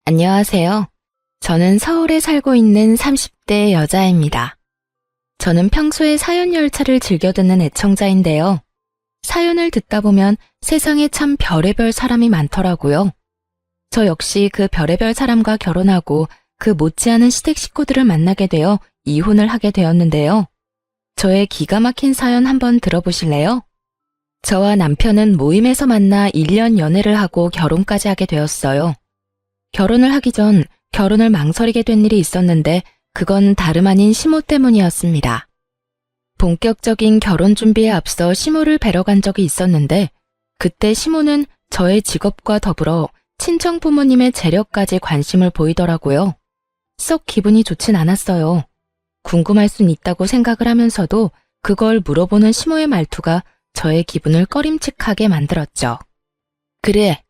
안녕하세요. 저는 서울에 살고 있는 30대 여자입니다. 저는 평소에 사연 열차를 즐겨 듣는 애청자인데요. 사연을 듣다 보면 세상에 참 별의별 사람이 많더라고요. 저 역시 그 별의별 사람과 결혼하고 그 못지않은 시댁 식구들을 만나게 되어 이혼을 하게 되었는데요. 저의 기가 막힌 사연 한번 들어보실래요? 저와 남편은 모임에서 만나 1년 연애를 하고 결혼까지 하게 되었어요. 결혼을 하기 전 결혼을 망설이게 된 일이 있었는데 그건 다름 아닌 시모 때문이었습니다. 본격적인 결혼 준비에 앞서 시모를 뵈러 간 적이 있었는데 그때 시모는 저의 직업과 더불어 친정 부모님의 재력까지 관심을 보이더라고요. 썩 기분이 좋진 않았어요. 궁금할 순 있다고 생각을 하면서도 그걸 물어보는 시모의 말투가 저의 기분을 꺼림칙하게 만들었죠. 그래,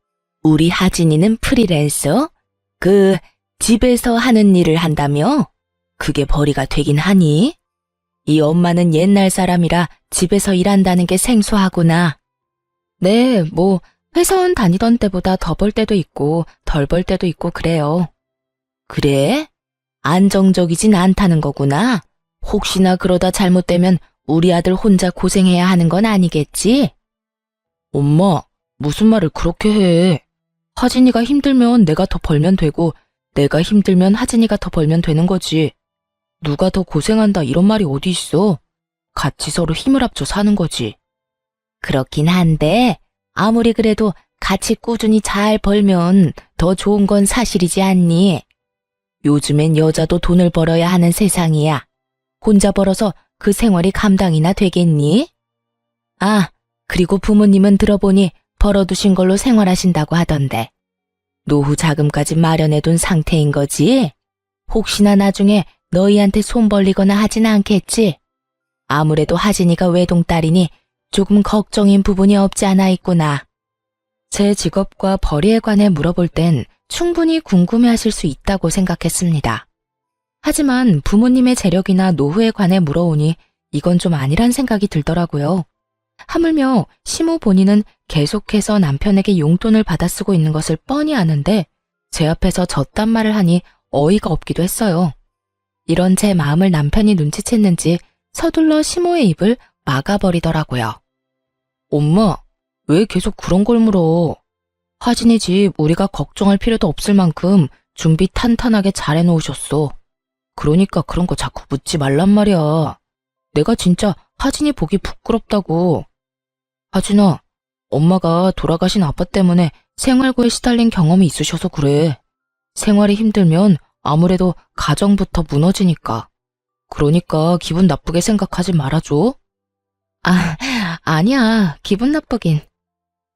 우리 하진이는 프리랜서? 집에서 하는 일을 한다며? 그게 벌이가 되긴 하니? 이 엄마는 옛날 사람이라 집에서 일한다는 게 생소하구나. 네, 회사원 다니던 때보다 더 벌 때도 있고 덜 벌 때도 있고 그래요. 그래? 안정적이진 않다는 거구나. 혹시나 그러다 잘못되면 우리 아들 혼자 고생해야 하는 건 아니겠지? 엄마, 무슨 말을 그렇게 해? 하진이가 힘들면 내가 더 벌면 되고 내가 힘들면 하진이가 더 벌면 되는 거지. 누가 더 고생한다 이런 말이 어디 있어? 같이 서로 힘을 합쳐 사는 거지. 그렇긴 한데 아무리 그래도 같이 꾸준히 잘 벌면 더 좋은 건 사실이지 않니? 요즘엔 여자도 돈을 벌어야 하는 세상이야. 혼자 벌어서 그 생활이 감당이나 되겠니? 아, 그리고 부모님은 들어보니 벌어두신 걸로 생활하신다고 하던데. 노후 자금까지 마련해둔 상태인 거지? 혹시나 나중에 너희한테 손 벌리거나 하진 않겠지? 아무래도 하진이가 외동딸이니 조금 걱정인 부분이 없지 않아 있구나. 제 직업과 벌이에 관해 물어볼 땐 충분히 궁금해하실 수 있다고 생각했습니다. 하지만 부모님의 재력이나 노후에 관해 물어오니 이건 좀 아니란 생각이 들더라고요. 하물며 시모 본인은 계속해서 남편에게 용돈을 받아 쓰고 있는 것을 뻔히 아는데 제 앞에서 저딴 말을 하니 어이가 없기도 했어요. 이런 제 마음을 남편이 눈치챘는지 서둘러 시모의 입을 막아버리더라고요. 엄마, 왜 계속 그런 걸 물어? 하진이 집 우리가 걱정할 필요도 없을 만큼 준비 탄탄하게 잘 해놓으셨어. 그러니까 그런 거 자꾸 묻지 말란 말이야. 내가 진짜 하진이 보기 부끄럽다고. 하진아, 엄마가 돌아가신 아빠 때문에 생활고에 시달린 경험이 있으셔서 그래. 생활이 힘들면 아무래도 가정부터 무너지니까. 그러니까 기분 나쁘게 생각하지 말아줘. 아니야. 기분 나쁘긴.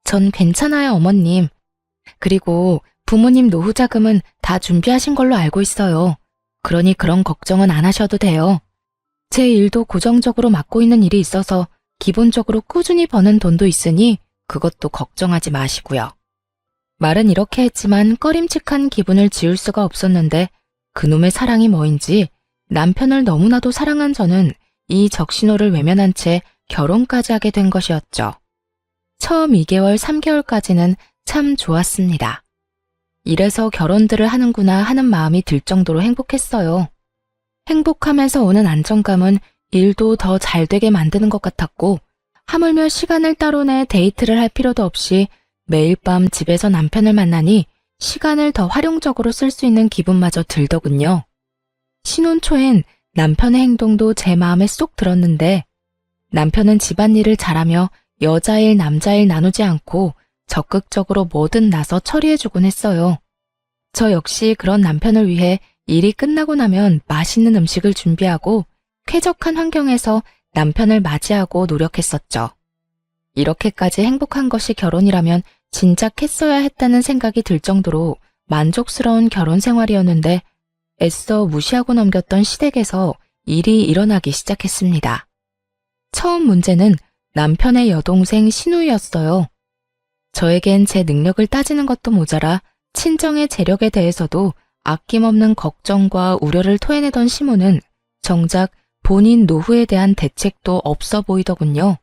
전 괜찮아요, 어머님. 그리고 부모님 노후 자금은 다 준비하신 걸로 알고 있어요. 그러니 그런 걱정은 안 하셔도 돼요. 제 일도 고정적으로 맡고 있는 일이 있어서 기본적으로 꾸준히 버는 돈도 있으니 그것도 걱정하지 마시고요. 말은 이렇게 했지만 꺼림칙한 기분을 지울 수가 없었는데 그놈의 사랑이 뭐인지 남편을 너무나도 사랑한 저는 이 적신호를 외면한 채 결혼까지 하게 된 것이었죠. 처음 2개월, 3개월까지는 참 좋았습니다. 이래서 결혼들을 하는구나 하는 마음이 들 정도로 행복했어요. 행복하면서 오는 안정감은 일도 더 잘 되게 만드는 것 같았고 하물며 시간을 따로 내 데이트를 할 필요도 없이 매일 밤 집에서 남편을 만나니 시간을 더 활용적으로 쓸 수 있는 기분마저 들더군요. 신혼 초엔 남편의 행동도 제 마음에 쏙 들었는데 남편은 집안일을 잘하며 여자일 남자일 나누지 않고 적극적으로 뭐든 나서 처리해주곤 했어요. 저 역시 그런 남편을 위해 일이 끝나고 나면 맛있는 음식을 준비하고 쾌적한 환경에서 남편을 맞이하고 노력했었죠. 이렇게까지 행복한 것이 결혼이라면 진작 했어야 했다는 생각이 들 정도로 만족스러운 결혼 생활이었는데 애써 무시하고 넘겼던 시댁에서 일이 일어나기 시작했습니다. 처음 문제는 남편의 여동생 신우이였어요. 저에겐 제 능력을 따지는 것도 모자라 친정의 재력에 대해서도 아낌없는 걱정과 우려를 토해내던 시모는 정작 본인 노후에 대한 대책도 없어 보이더군요.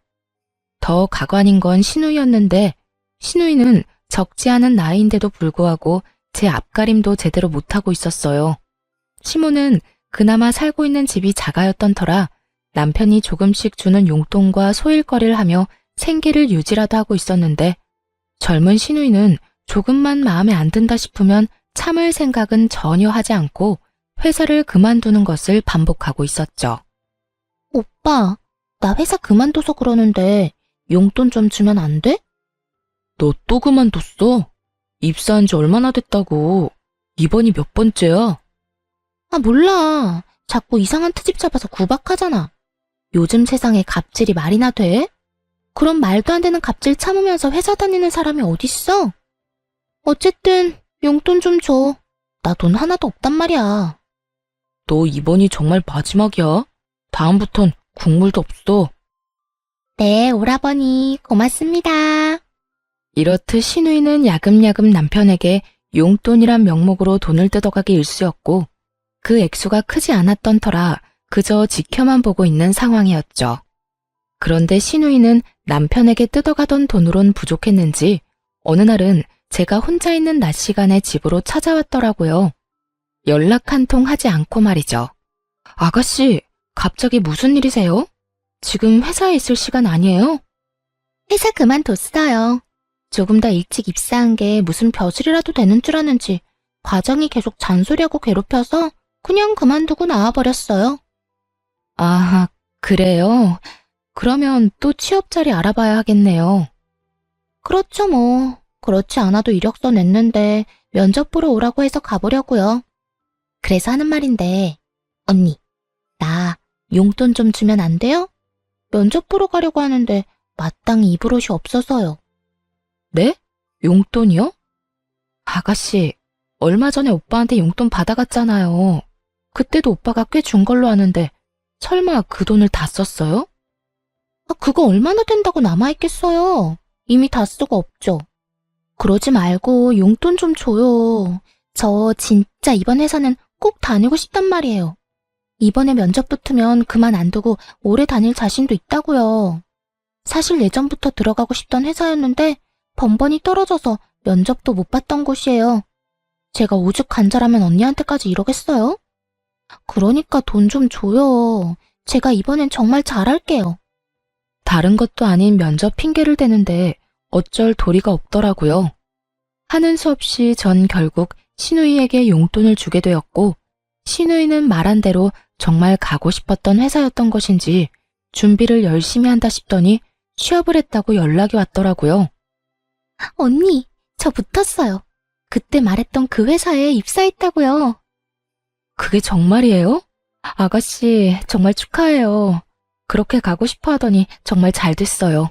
더 가관인 건 신우이였는데 신우이는 적지 않은 나이인데도 불구하고 제 앞가림도 제대로 못하고 있었어요. 시모는 그나마 살고 있는 집이 작아였던 터라 남편이 조금씩 주는 용돈과 소일거리를 하며 생계를 유지라도 하고 있었는데 젊은 시누이는 조금만 마음에 안 든다 싶으면 참을 생각은 전혀 하지 않고 회사를 그만두는 것을 반복하고 있었죠. 오빠, 나 회사 그만둬서 그러는데 용돈 좀 주면 안 돼? 너 또 그만뒀어? 입사한 지 얼마나 됐다고. 이번이 몇 번째야? 아, 몰라. 자꾸 이상한 트집 잡아서 구박하잖아. 요즘 세상에 갑질이 말이나 돼? 그럼 말도 안 되는 갑질 참으면서 회사 다니는 사람이 어딨어? 어쨌든 용돈 좀 줘. 나 돈 하나도 없단 말이야. 너 이번이 정말 마지막이야? 다음부턴 국물도 없어. 네, 오라버니 고맙습니다. 이렇듯 시누이는 야금야금 남편에게 용돈이란 명목으로 돈을 뜯어가기 일쑤였고 그 액수가 크지 않았던 터라 그저 지켜만 보고 있는 상황이었죠. 그런데 시누이는 남편에게 뜯어가던 돈으론 부족했는지 어느 날은 제가 혼자 있는 낮 시간에 집으로 찾아왔더라고요. 연락 한 통 하지 않고 말이죠. 아가씨, 갑자기 무슨 일이세요? 지금 회사에 있을 시간 아니에요? 회사 그만뒀어요. 조금 더 일찍 입사한 게 무슨 벼슬이라도 되는 줄 아는지 과장이 계속 잔소리하고 괴롭혀서 그냥 그만두고 나와버렸어요. 아, 그래요? 그러면 또 취업 자리 알아봐야 하겠네요. 그렇죠 뭐. 그렇지 않아도 이력서 냈는데 면접 보러 오라고 해서 가보려고요. 그래서 하는 말인데 언니, 나 용돈 좀 주면 안 돼요? 면접 보러 가려고 하는데 마땅히 입을 옷이 없어서요. 네? 용돈이요? 아가씨, 얼마 전에 오빠한테 용돈 받아갔잖아요. 그때도 오빠가 꽤 준 걸로 아는데 설마 그 돈을 다 썼어요? 아, 그거 얼마나 된다고 남아있겠어요. 이미 다 쓰고 없죠. 그러지 말고 용돈 좀 줘요. 저 진짜 이번 회사는 꼭 다니고 싶단 말이에요. 이번에 면접 붙으면 그만 안 두고 오래 다닐 자신도 있다고요. 사실 예전부터 들어가고 싶던 회사였는데 번번이 떨어져서 면접도 못 봤던 곳이에요. 제가 오죽 간절하면 언니한테까지 이러겠어요? 그러니까 돈 좀 줘요. 제가 이번엔 정말 잘할게요. 다른 것도 아닌 면접 핑계를 대는데 어쩔 도리가 없더라고요. 하는 수 없이 전 결국 시누이에게 용돈을 주게 되었고 시누이는 말한 대로 정말 가고 싶었던 회사였던 것인지 준비를 열심히 한다 싶더니 취업을 했다고 연락이 왔더라고요. 언니, 저 붙었어요. 그때 말했던 그 회사에 입사했다고요. 그게 정말이에요? 아가씨, 정말 축하해요. 그렇게 가고 싶어 하더니 정말 잘 됐어요.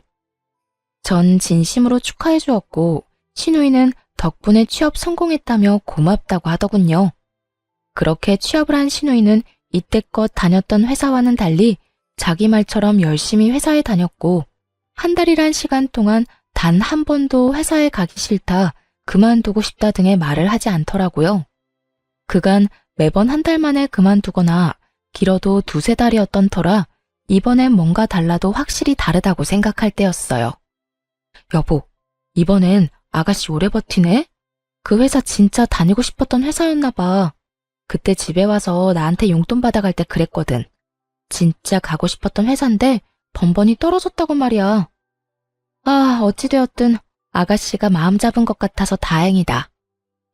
전 진심으로 축하해 주었고 시누이는 덕분에 취업 성공했다며 고맙다고 하더군요. 그렇게 취업을 한 시누이는 이때껏 다녔던 회사와는 달리 자기 말처럼 열심히 회사에 다녔고 한 달이란 시간 동안 단 한 번도 회사에 가기 싫다, 그만두고 싶다 등의 말을 하지 않더라고요. 그간 매번 한 달 만에 그만두거나 길어도 두세 달이었던 터라 이번엔 뭔가 달라도 확실히 다르다고 생각할 때였어요. 여보, 이번엔 아가씨 오래 버티네? 그 회사 진짜 다니고 싶었던 회사였나 봐. 그때 집에 와서 나한테 용돈 받아갈 때 그랬거든. 진짜 가고 싶었던 회사인데 번번이 떨어졌다고 말이야. 아, 어찌되었든 아가씨가 마음 잡은 것 같아서 다행이다.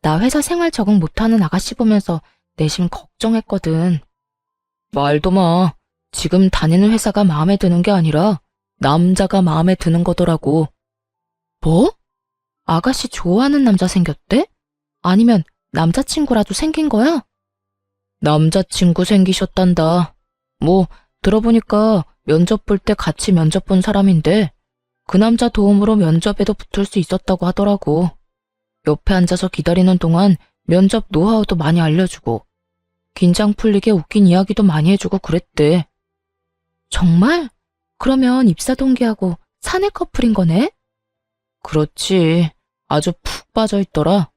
나 회사 생활 적응 못하는 아가씨 보면서 내심 걱정했거든. 말도 마. 지금 다니는 회사가 마음에 드는 게 아니라 남자가 마음에 드는 거더라고. 뭐? 아가씨 좋아하는 남자 생겼대? 아니면 남자친구라도 생긴 거야? 남자친구 생기셨단다. 뭐 들어보니까 면접 볼 때 같이 면접 본 사람인데 그 남자 도움으로 면접에도 붙을 수 있었다고 하더라고. 옆에 앉아서 기다리는 동안 면접 노하우도 많이 알려주고 긴장 풀리게 웃긴 이야기도 많이 해주고 그랬대. 정말? 그러면 입사 동기하고 사내 커플인 거네? 그렇지. 아주 푹 빠져있더라.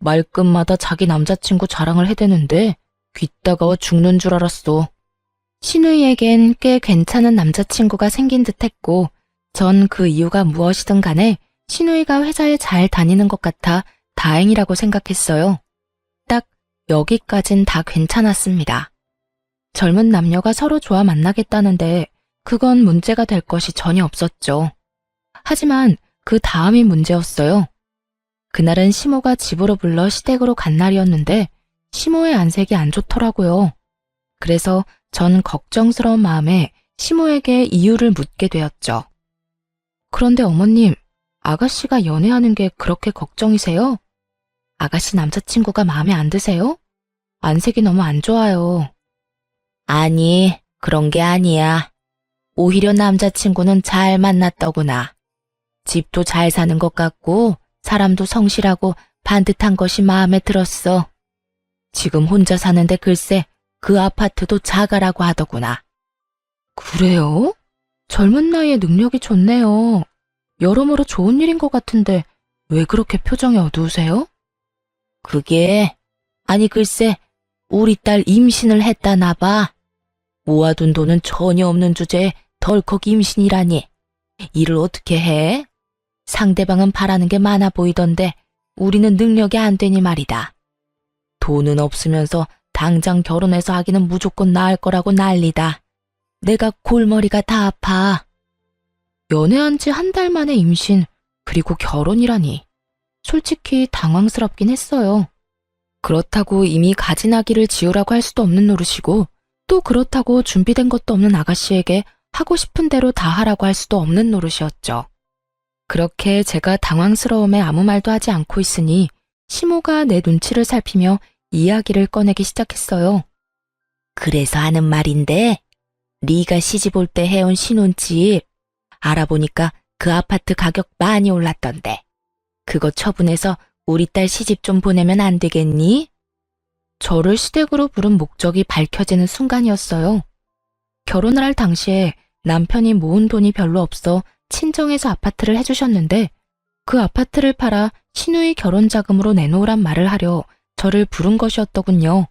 말끝마다 자기 남자친구 자랑을 해대는데 귀 따가워 죽는 줄 알았어. 신우이에겐 꽤 괜찮은 남자친구가 생긴 듯했고 전 그 이유가 무엇이든 간에 신우이가 회사에 잘 다니는 것 같아 다행이라고 생각했어요. 딱 여기까진 다 괜찮았습니다. 젊은 남녀가 서로 좋아 만나겠다는데 그건 문제가 될 것이 전혀 없었죠. 하지만 그 다음이 문제였어요. 그날은 시모가 집으로 불러 시댁으로 간 날이었는데 시모의 안색이 안 좋더라고요. 그래서 전 걱정스러운 마음에 시모에게 이유를 묻게 되었죠. 그런데 어머님, 아가씨가 연애하는 게 그렇게 걱정이세요? 아가씨 남자친구가 마음에 안 드세요? 안색이 너무 안 좋아요. 아니, 그런 게 아니야. 오히려 남자친구는 잘 만났더구나. 집도 잘 사는 것 같고 사람도 성실하고 반듯한 것이 마음에 들었어. 지금 혼자 사는데 글쎄 그 아파트도 자가라고 하더구나. 그래요? 젊은 나이에 능력이 좋네요. 여러모로 좋은 일인 것 같은데 왜 그렇게 표정이 어두우세요? 아니 글쎄 우리 딸 임신을 했다나 봐. 모아둔 돈은 전혀 없는 주제에 덜컥 임신이라니. 일을 어떻게 해? 상대방은 바라는 게 많아 보이던데 우리는 능력이 안 되니 말이다. 돈은 없으면서 당장 결혼해서 하기는 무조건 나을 거라고 난리다. 내가 골머리가 다 아파. 연애한 지 한 달 만에 임신, 그리고 결혼이라니. 솔직히 당황스럽긴 했어요. 그렇다고 이미 가진 아기를 지우라고 할 수도 없는 노릇이고, 또 그렇다고 준비된 것도 없는 아가씨에게 하고 싶은 대로 다 하라고 할 수도 없는 노릇이었죠. 그렇게 제가 당황스러움에 아무 말도 하지 않고 있으니 시모가 내 눈치를 살피며 이야기를 꺼내기 시작했어요. 그래서 하는 말인데 네가 시집 올 때 해온 신혼집 알아보니까 그 아파트 가격 많이 올랐던데 그거 처분해서 우리 딸 시집 좀 보내면 안 되겠니? 저를 시댁으로 부른 목적이 밝혀지는 순간이었어요. 결혼을 할 당시에 남편이 모은 돈이 별로 없어 친정에서 아파트를 해주셨는데 그 아파트를 팔아 시누이 결혼 자금으로 내놓으란 말을 하려 저를 부른 것이었더군요.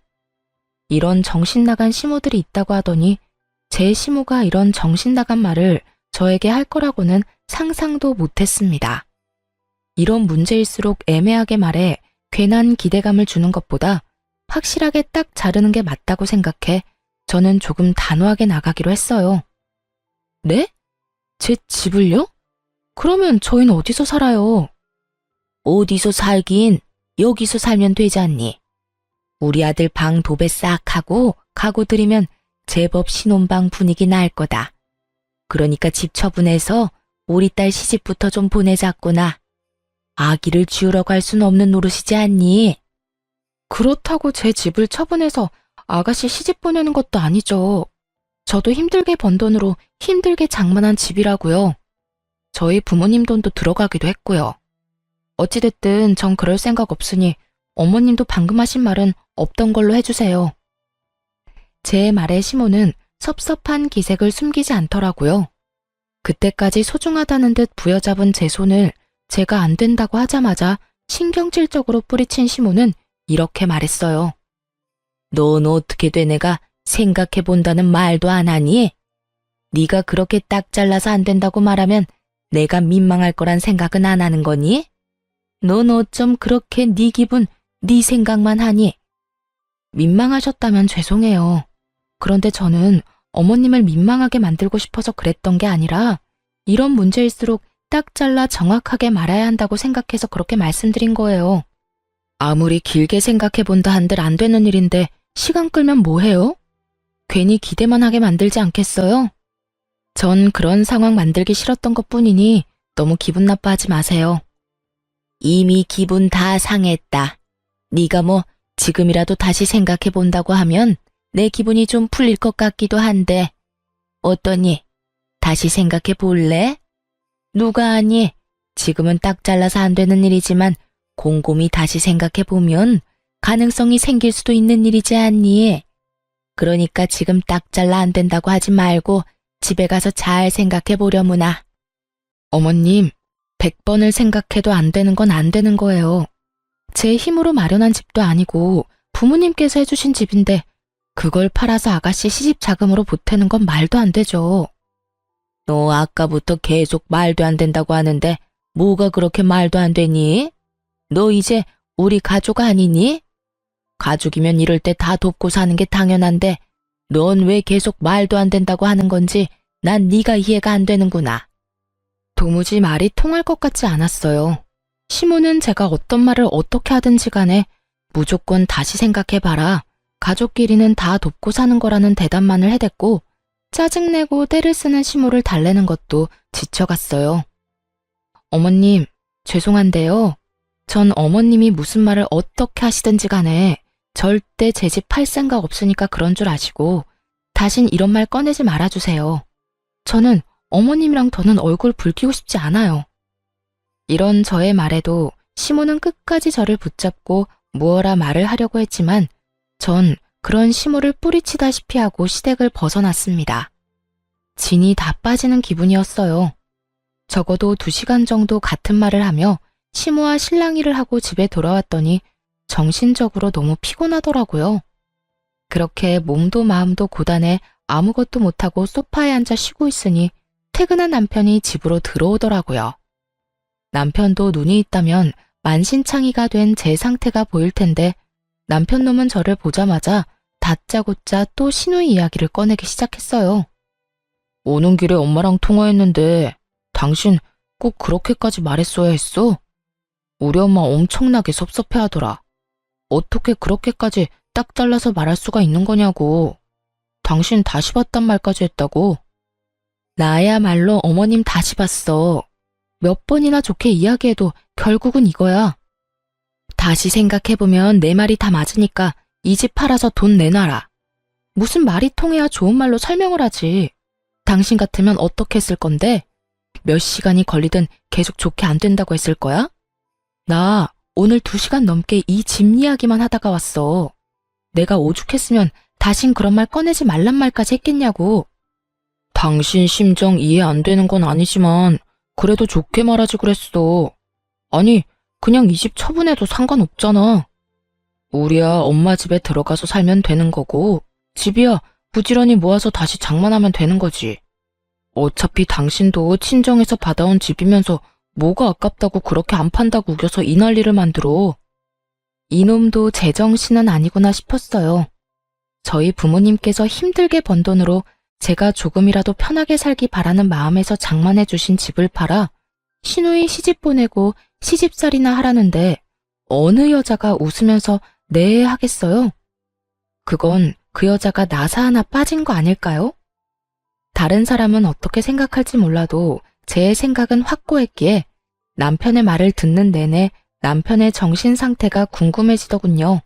이런 정신나간 시모들이 있다고 하더니 제 시모가 이런 정신나간 말을 저에게 할 거라고는 상상도 못했습니다. 이런 문제일수록 애매하게 말해 괜한 기대감을 주는 것보다 확실하게 딱 자르는 게 맞다고 생각해 저는 조금 단호하게 나가기로 했어요. 네? 제 집을요? 그러면 저희는 어디서 살아요? 어디서 살긴 여기서 살면 되지 않니? 우리 아들 방 도배 싹 하고 가구 들이면 제법 신혼방 분위기 날 거다. 그러니까 집 처분해서 우리 딸 시집부터 좀 보내자꾸나. 아기를 지우라고 할 수는 없는 노릇이지 않니? 그렇다고 제 집을 처분해서 아가씨 시집 보내는 것도 아니죠. 저도 힘들게 번 돈으로 힘들게 장만한 집이라고요. 저희 부모님 돈도 들어가기도 했고요. 어찌됐든 전 그럴 생각 없으니 어머님도 방금 하신 말은 없던 걸로 해주세요. 제 말에 시모는 섭섭한 기색을 숨기지 않더라고요. 그때까지 소중하다는 듯 부여잡은 제 손을 제가 안 된다고 하자마자 신경질적으로 뿌리친 시모는 이렇게 말했어요. 넌 어떻게 된 애가 생각해본다는 말도 안 하니? 네가 그렇게 딱 잘라서 안 된다고 말하면 내가 민망할 거란 생각은 안 하는 거니? 넌 어쩜 그렇게 네 기분, 네 생각만 하니? 민망하셨다면 죄송해요. 그런데 저는 어머님을 민망하게 만들고 싶어서 그랬던 게 아니라 이런 문제일수록 딱 잘라 정확하게 말아야 한다고 생각해서 그렇게 말씀드린 거예요. 아무리 길게 생각해본다 한들 안 되는 일인데 시간 끌면 뭐해요? 괜히 기대만 하게 만들지 않겠어요? 전 그런 상황 만들기 싫었던 것뿐이니 너무 기분 나빠하지 마세요. 이미 기분 다 상했다. 네가 뭐 지금이라도 다시 생각해본다고 하면 내 기분이 좀 풀릴 것 같기도 한데 어떠니? 다시 생각해 볼래? 누가 아니? 지금은 딱 잘라서 안 되는 일이지만 곰곰이 다시 생각해 보면 가능성이 생길 수도 있는 일이지 않니? 그러니까 지금 딱 잘라 안 된다고 하지 말고 집에 가서 잘 생각해 보려무나. 어머님, 100번을 생각해도 안 되는 건 안 되는 거예요. 제 힘으로 마련한 집도 아니고 부모님께서 해주신 집인데 그걸 팔아서 아가씨 시집 자금으로 보태는 건 말도 안 되죠. 너 아까부터 계속 말도 안 된다고 하는데 뭐가 그렇게 말도 안 되니? 너 이제 우리 가족 아니니? 가족이면 이럴 때 다 돕고 사는 게 당연한데 넌 왜 계속 말도 안 된다고 하는 건지 난 네가 이해가 안 되는구나. 도무지 말이 통할 것 같지 않았어요. 시모는 제가 어떤 말을 어떻게 하든지 간에 무조건 다시 생각해봐라. 가족끼리는 다 돕고 사는 거라는 대답만을 해댔고 짜증내고 때를 쓰는 시모를 달래는 것도 지쳐갔어요. 어머님, 죄송한데요. 전 어머님이 무슨 말을 어떻게 하시든지 간에 절대 제 집 팔 생각 없으니까 그런 줄 아시고 다신 이런 말 꺼내지 말아주세요. 저는 어머님이랑 더는 얼굴 붉히고 싶지 않아요. 이런 저의 말에도 시모는 끝까지 저를 붙잡고 무어라 말을 하려고 했지만 전 그런 시모를 뿌리치다시피 하고 시댁을 벗어났습니다. 진이 다 빠지는 기분이었어요. 적어도 2시간 정도 같은 말을 하며 시모와 실랑이를 하고 집에 돌아왔더니 정신적으로 너무 피곤하더라고요. 그렇게 몸도 마음도 고단해 아무것도 못하고 소파에 앉아 쉬고 있으니 퇴근한 남편이 집으로 들어오더라고요. 남편도 눈이 있다면 만신창이가 된 제 상태가 보일 텐데 남편 놈은 저를 보자마자 다짜고짜 또 시누이 이야기를 꺼내기 시작했어요. 오는 길에 엄마랑 통화했는데 당신 꼭 그렇게까지 말했어야 했어? 우리 엄마 엄청나게 섭섭해하더라. 어떻게 그렇게까지 딱 잘라서 말할 수가 있는 거냐고. 당신 다시 봤단 말까지 했다고. 나야말로 어머님 다시 봤어. 몇 번이나 좋게 이야기해도 결국은 이거야. 다시 생각해보면 내 말이 다 맞으니까 이 집 팔아서 돈 내놔라. 무슨 말이 통해야 좋은 말로 설명을 하지. 당신 같으면 어떻게 했을 건데? 몇 시간이 걸리든 계속 좋게 안 된다고 했을 거야? 나 오늘 2시간 넘게 이 집 이야기만 하다가 왔어. 내가 오죽했으면 다신 그런 말 꺼내지 말란 말까지 했겠냐고. 당신 심정 이해 안 되는 건 아니지만 그래도 좋게 말하지 그랬어. 아니, 그냥 이 집 처분해도 상관없잖아. 우리야 엄마 집에 들어가서 살면 되는 거고 집이야 부지런히 모아서 다시 장만하면 되는 거지. 어차피 당신도 친정에서 받아온 집이면서 뭐가 아깝다고 그렇게 안 판다고 우겨서 이 난리를 만들어. 이놈도 제정신은 아니구나 싶었어요. 저희 부모님께서 힘들게 번 돈으로 제가 조금이라도 편하게 살기 바라는 마음에서 장만해 주신 집을 팔아 시누이 시집 보내고 시집살이나 하라는데 어느 여자가 웃으면서 네 하겠어요? 그건 그 여자가 나사 하나 빠진 거 아닐까요? 다른 사람은 어떻게 생각할지 몰라도 제 생각은 확고했기에 남편의 말을 듣는 내내 남편의 정신 상태가 궁금해지더군요.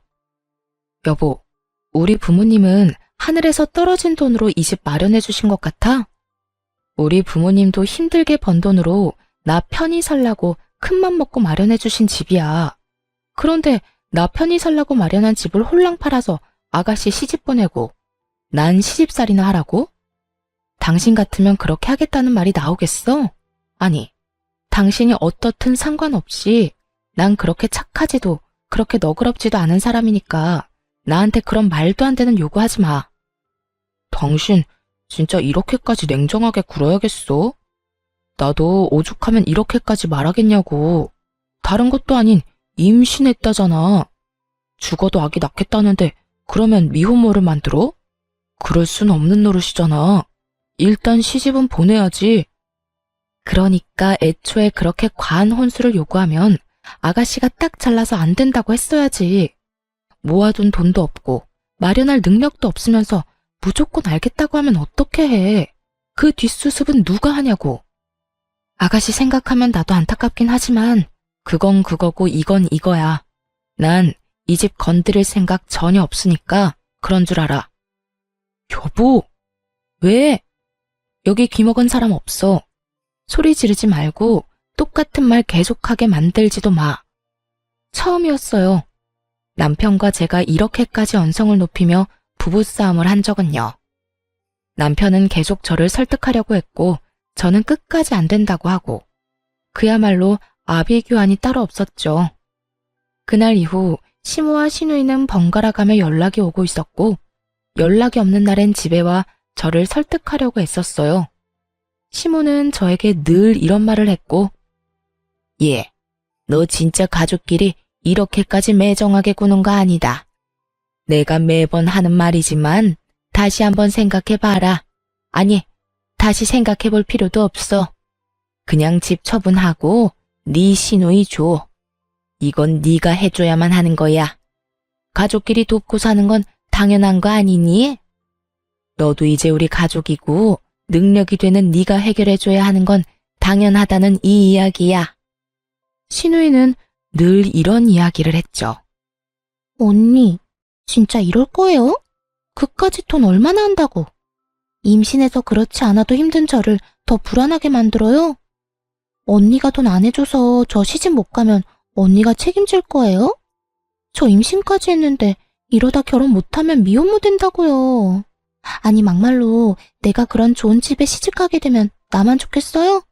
여보, 우리 부모님은 하늘에서 떨어진 돈으로 이 집 마련해 주신 것 같아? 우리 부모님도 힘들게 번 돈으로 나 편히 살라고 큰맘 먹고 마련해 주신 집이야. 그런데 나 편히 살라고 마련한 집을 홀랑 팔아서 아가씨 시집 보내고 난 시집살이나 하라고? 당신 같으면 그렇게 하겠다는 말이 나오겠어? 아니, 당신이 어떻든 상관없이 난 그렇게 착하지도 그렇게 너그럽지도 않은 사람이니까 나한테 그런 말도 안 되는 요구하지 마. 당신 진짜 이렇게까지 냉정하게 굴어야겠어? 나도 오죽하면 이렇게까지 말하겠냐고. 다른 것도 아닌 임신했다잖아. 죽어도 아기 낳겠다는데 그러면 미혼모를 만들어? 그럴 순 없는 노릇이잖아. 일단 시집은 보내야지. 그러니까 애초에 그렇게 과한 혼수를 요구하면 아가씨가 딱 잘라서 안 된다고 했어야지. 모아둔 돈도 없고 마련할 능력도 없으면서 무조건 알겠다고 하면 어떻게 해. 그 뒷수습은 누가 하냐고. 아가씨 생각하면 나도 안타깝긴 하지만 그건 그거고 이건 이거야. 난 이 집 건드릴 생각 전혀 없으니까 그런 줄 알아. 여보, 왜? 여기 귀먹은 사람 없어. 소리 지르지 말고 똑같은 말 계속하게 만들지도 마. 처음이었어요. 남편과 제가 이렇게까지 언성을 높이며 부부싸움을 한 적은요. 남편은 계속 저를 설득하려고 했고 저는 끝까지 안 된다고 하고 그야말로 아비규환이 따로 없었죠. 그날 이후 시모와 시누이는 번갈아 가며 연락이 오고 있었고 연락이 없는 날엔 집에 와 저를 설득하려고 애썼어요. 시모는 저에게 늘 이런 말을 했고 예, 너 진짜 가족끼리 이렇게까지 매정하게 구는 거 아니다. 내가 매번 하는 말이지만 다시 한번 생각해봐라. 아니, 다시 생각해볼 필요도 없어. 그냥 집 처분하고 네 시누이 줘. 이건 네가 해줘야만 하는 거야. 가족끼리 돕고 사는 건 당연한 거 아니니? 너도 이제 우리 가족이고 능력이 되는 네가 해결해줘야 하는 건 당연하다는 이 이야기야. 시누이는 늘 이런 이야기를 했죠. 언니, 진짜 이럴 거예요? 그까짓 돈 얼마나 한다고? 임신해서 그렇지 않아도 힘든 저를 더 불안하게 만들어요? 언니가 돈 안 해줘서 저 시집 못 가면 언니가 책임질 거예요? 저 임신까지 했는데 이러다 결혼 못하면 미혼모 된다고요. 아니 막말로 내가 그런 좋은 집에 시집가게 되면 나만 좋겠어요?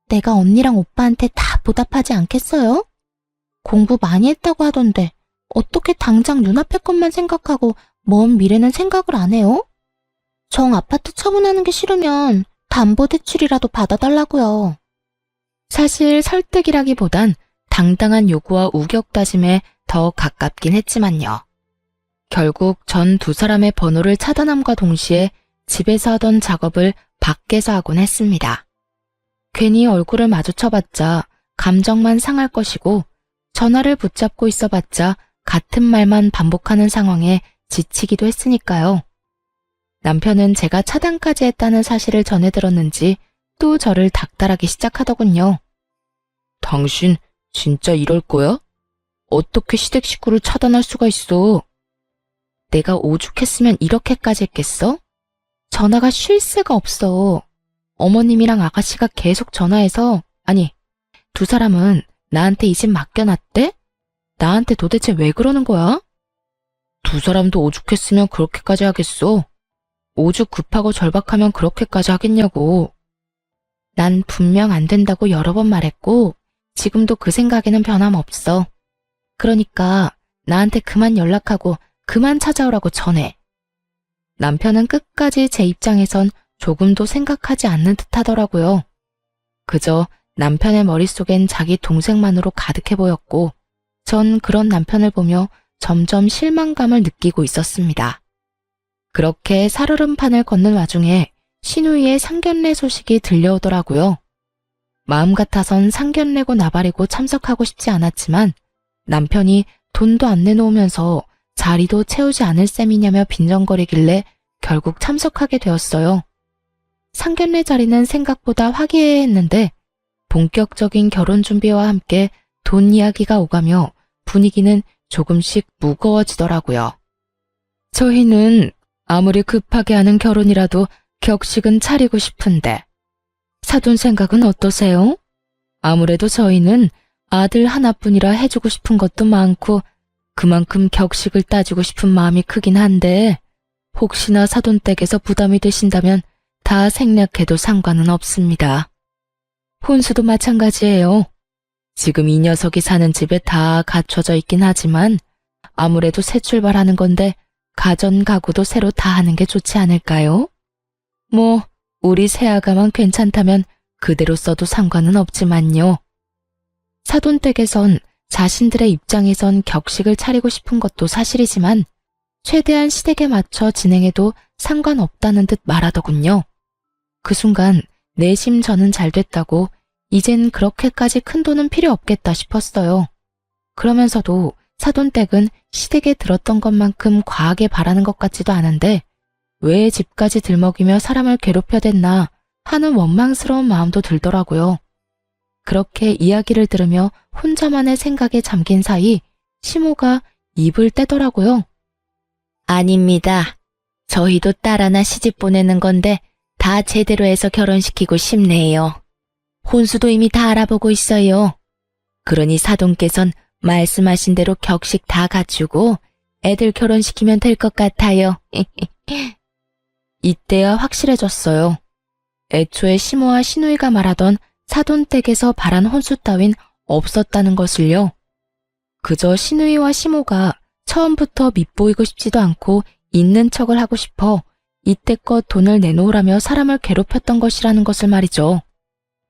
내가 언니랑 오빠한테 다 보답하지 않겠어요? 공부 많이 했다고 하던데 어떻게 당장 눈앞의 것만 생각하고 먼 미래는 생각을 안 해요? 정 아파트 처분하는 게 싫으면 담보대출이라도 받아달라고요. 사실 설득이라기보단 당당한 요구와 우격다짐에 더 가깝긴 했지만요. 결국 전 두 사람의 번호를 차단함과 동시에 집에서 하던 작업을 밖에서 하곤 했습니다. 괜히 얼굴을 마주쳐봤자 감정만 상할 것이고 전화를 붙잡고 있어봤자 같은 말만 반복하는 상황에 지치기도 했으니까요. 남편은 제가 차단까지 했다는 사실을 전해 들었는지 또 저를 닥달하기 시작하더군요. 당신 진짜 이럴 거야? 어떻게 시댁 식구를 차단할 수가 있어? 내가 오죽했으면 이렇게까지 했겠어? 전화가 쉴 새가 없어. 어머님이랑 아가씨가 계속 전화해서 아니, 두 사람은 나한테 이 집 맡겨놨대? 나한테 도대체 왜 그러는 거야? 두 사람도 오죽했으면 그렇게까지 하겠어? 오죽 급하고 절박하면 그렇게까지 하겠냐고. 난 분명 안 된다고 여러 번 말했고 지금도 그 생각에는 변함없어. 그러니까 나한테 그만 연락하고 그만 찾아오라고 전해. 남편은 끝까지 제 입장에선 조금도 생각하지 않는 듯 하더라고요. 그저 남편의 머릿속엔 자기 동생만으로 가득해 보였고 전 그런 남편을 보며 점점 실망감을 느끼고 있었습니다. 그렇게 살얼음판을 걷는 와중에 시누이의 상견례 소식이 들려오더라고요. 마음 같아선 상견례고 나발이고 참석하고 싶지 않았지만 남편이 돈도 안 내놓으면서 자리도 채우지 않을 셈이냐며 빈정거리길래 결국 참석하게 되었어요. 상견례 자리는 생각보다 화기애애했는데 본격적인 결혼 준비와 함께 돈 이야기가 오가며 분위기는 조금씩 무거워지더라고요. 저희는 아무리 급하게 하는 결혼이라도 격식은 차리고 싶은데 사돈 생각은 어떠세요? 아무래도 저희는 아들 하나뿐이라 해주고 싶은 것도 많고 그만큼 격식을 따지고 싶은 마음이 크긴 한데 혹시나 사돈 댁에서 부담이 되신다면 다 생략해도 상관은 없습니다. 혼수도 마찬가지예요. 지금 이 녀석이 사는 집에 다 갖춰져 있긴 하지만 아무래도 새 출발하는 건데 가전 가구도 새로 다 하는 게 좋지 않을까요? 뭐 우리 새아가만 괜찮다면 그대로 써도 상관은 없지만요. 사돈댁에선 자신들의 입장에선 격식을 차리고 싶은 것도 사실이지만 최대한 시댁에 맞춰 진행해도 상관없다는 듯 말하더군요. 그 순간 내심 저는 잘 됐다고 이젠 그렇게까지 큰 돈은 필요 없겠다 싶었어요. 그러면서도 사돈댁은 시댁에 들었던 것만큼 과하게 바라는 것 같지도 않은데 왜 집까지 들먹이며 사람을 괴롭혀댔나 하는 원망스러운 마음도 들더라고요. 그렇게 이야기를 들으며 혼자만의 생각에 잠긴 사이 시모가 입을 떼더라고요. 아닙니다. 저희도 딸 하나 시집 보내는 건데 다 제대로 해서 결혼시키고 싶네요. 혼수도 이미 다 알아보고 있어요. 그러니 사돈께선 말씀하신 대로 격식 다 갖추고 애들 결혼시키면 될 것 같아요. 이때야 확실해졌어요. 애초에 시모와 시누이가 말하던 사돈댁에서 바란 혼수 따윈 없었다는 것을요. 그저 시누이와 시모가 처음부터 밉보이고 싶지도 않고 있는 척을 하고 싶어 이때껏 돈을 내놓으라며 사람을 괴롭혔던 것이라는 것을 말이죠.